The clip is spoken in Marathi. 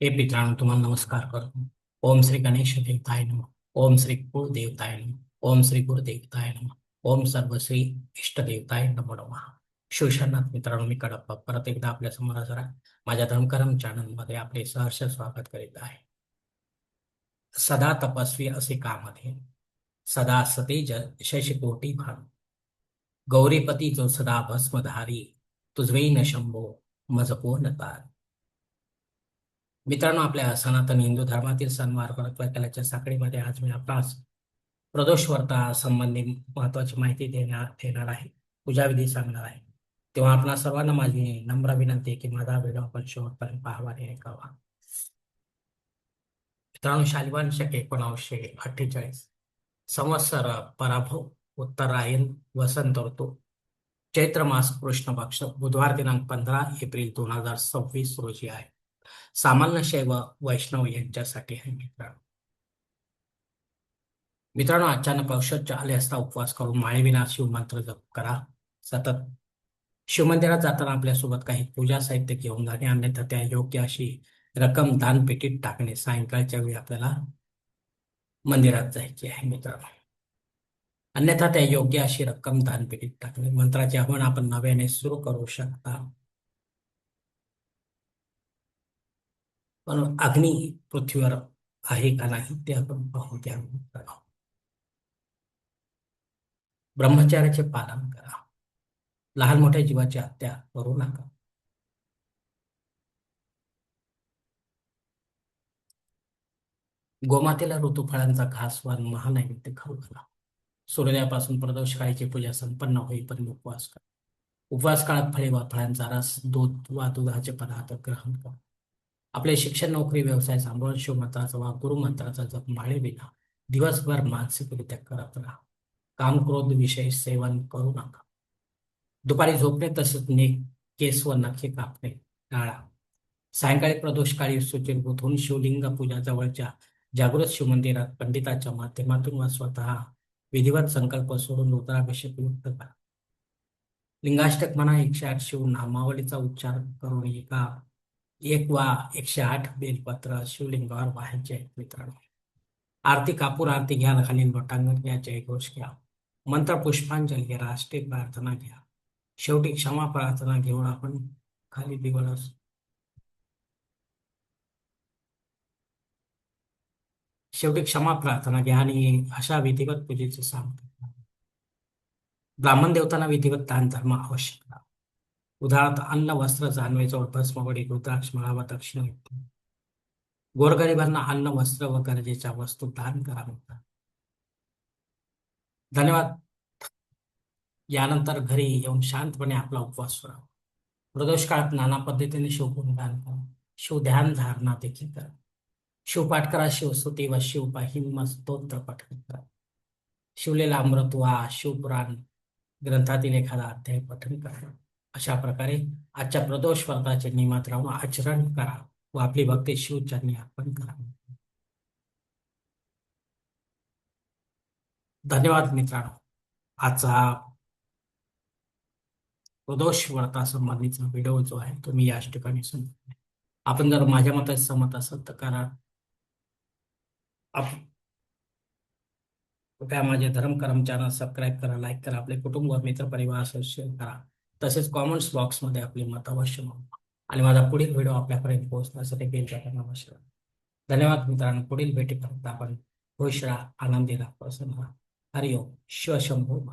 हे मित्रांनो, तुम्हाला नमस्कार करतो. ओम श्री गणेश देवताय नमः. ओम श्री कुळ देवताय नमः. ओम श्री गुरुदेवताय नमः. ओम सर्वश्री इष्ट देवताय नमो नमः. शिवशरणात मित्रांनो, मी कडप्पा परत एकदा आपल्या समोर हजर आहे. माझ्या धर्मकरम चॅनल मध्ये आपले सहर्ष स्वागत करीत आहे. सदा तपस्वी असे कामधे, सदा सतेज शशिकोटी भानु, गौरीपती जो सदा भस्मधारी, तुझवे न शंभो मज पूर्ण तार. मित्रांनो, आपल्या सनातन हिंदू धर्मातील सणवार व्रतवैकल्याच्या साखळीमध्ये आज मी आपणास प्रदोष व्रता संबंधी महत्वाची माहिती देणार आहे. पूजाविधी सांगणार आहे. तेव्हा आपणा सर्वांना माझी नम्र विनंती आहे की माझा व्हिडिओ आपण शेवटपर्यंत पाहावा आणि ऐकावा. मित्रांनो, शालिवान शके 1948, संवत्सर पराभव, उत्तरायण, वसंत ऋतू, चैत्र मास, कृष्ण पक्ष, बुधवार दिनांक 15 एप्रिल 2026 रोजी आहे. सामान्य शैव वैष्णव यांच्यासाठी आहे. मित्रांनो, अचानक औषध आले असता उपवास करून माळेविना शिवमंत्र जप करा. सतत शिवमंदिरात जाताना आपल्यासोबत काही पूजा साहित्य घेऊन जाणे, अन्यथा त्या योग्य अशी रक्कम दानपेटीत टाकणे. सायंकाळच्या वेळी आपल्याला मंदिरात जायचे आहे मित्रांनो. अन्यथा त्या योग्य अशी रक्कम दानपेटीत टाकणे. मंत्राचे हवन आपण नव्याने सुरू करू शकता, पण अग्नी पृथ्वीवर आहे का नाही ते आपण पाहू द्या. ब्रह्मचार्याचे पालन करा. लहान मोठ्या जीवाची हत्या करू नका. गोमातेला ऋतुफळांचा घास व महानैवेद्य खाऊ घाला. सूर्योदयापासून प्रदोष काळीची पूजा संपन्न होईपर्यंत उपवास करा. उपवास काळात फळे व फळांचा रस, दूध वा दुधाचे पदार्थ ग्रहण करा. आपले शिक्षण, नोकरी, व्यवसाय सांभाळून शिवमंत्राचा वा गुरुमंत्राचा जप माळेविना दिवसभर मानसिकरित्या करत राहा. काम, क्रोध विषय सेवन करू नका. दुपारी झोपणे तसेच केस व नखे कापणे टाळा. सायंकाळी प्रदोषकाळी शुचिर्भूत होऊन शिवलिंग पूजा जवळच्या जागृत शिवमंदिरात पंडिताच्या माध्यमातून व स्वतः विधिवत संकल्प सोडून रुद्राभिषेक युक्त करा. लिंगाष्टक म्हणा. 108 शिव नामावलीचा उच्चार करून एक वा 108 बेलपत्र शिवलिंगावर व्हायचे आहेत मित्रांनो. आरती कापूर आरती घ्या. खालील लोटांगण घ्या. जयघोष घ्या. मंत्र पुष्पांजली घ्या. राष्ट्रीय प्रार्थना घ्या. शेवटी क्षमा प्रार्थना घेऊन आपण खाली दिवस शेवटी क्षमा प्रार्थना घ्या आणि अशा विधिवत पूजेचे सांगतो. ब्राह्मण देवतांना विधिवत दान धर्म आवश्यक करा. उदाहरणार्थ अन्न, वस्त्र, जानवे, जोड, भस्मवडी, रुद्राक्ष, माळा व दक्षिणा इत्यादी. गोरगरिबांना अन्न, वस्त्र व गरजेच्या वस्तू दान करा म्हणतात. धन्यवाद. यानंतर घरी येऊन शांतपणे आपला उपवास सोडावा. प्रदोष काळात नाना पद्धतीने शिवगुणगान करा. शिवध्यान धारणा देखील करा. शिवपाठ करा. शिवस्तुती व शिवपाहिम स्तोत्र पठण करा. शिवलेला अमृत वा शिवपुराण ग्रंथातील एखादा अध्याय पठण करा. अशा प्रकारे आजच्या प्रदोष व्रताचे नियमात राहून आचरण करा व आपली भक्ती शिवचरणी अर्पण करा. धन्यवाद मित्रांनो. आजचा प्रदोष व्रतासंबंधीचा व्हिडिओ जो आहे तो मी याच ठिकाणी संपवतो. आपण जर माझ्या मतात सहमत असाल तर करा. कृपया माझे धर्मकरम चॅनल सबस्क्राईब करा, लाईक करा, आपले कुटुंब, मित्र, परिवार शेअर करा. तसेच कॉमेंट्स बॉक्समध्ये आपले मत अवश्य नोंदवा आणि माझा पुढील व्हिडिओ आपल्यापर्यंत पोहोचण्यासाठी बेल बटन अवश्य दाबा. धन्यवाद मित्रांनो. पुढील भेटीपर्यंत आपण खुश राहा, आनंदी राहा, प्रसन्न राहा. हरिओम. शिवशंभो.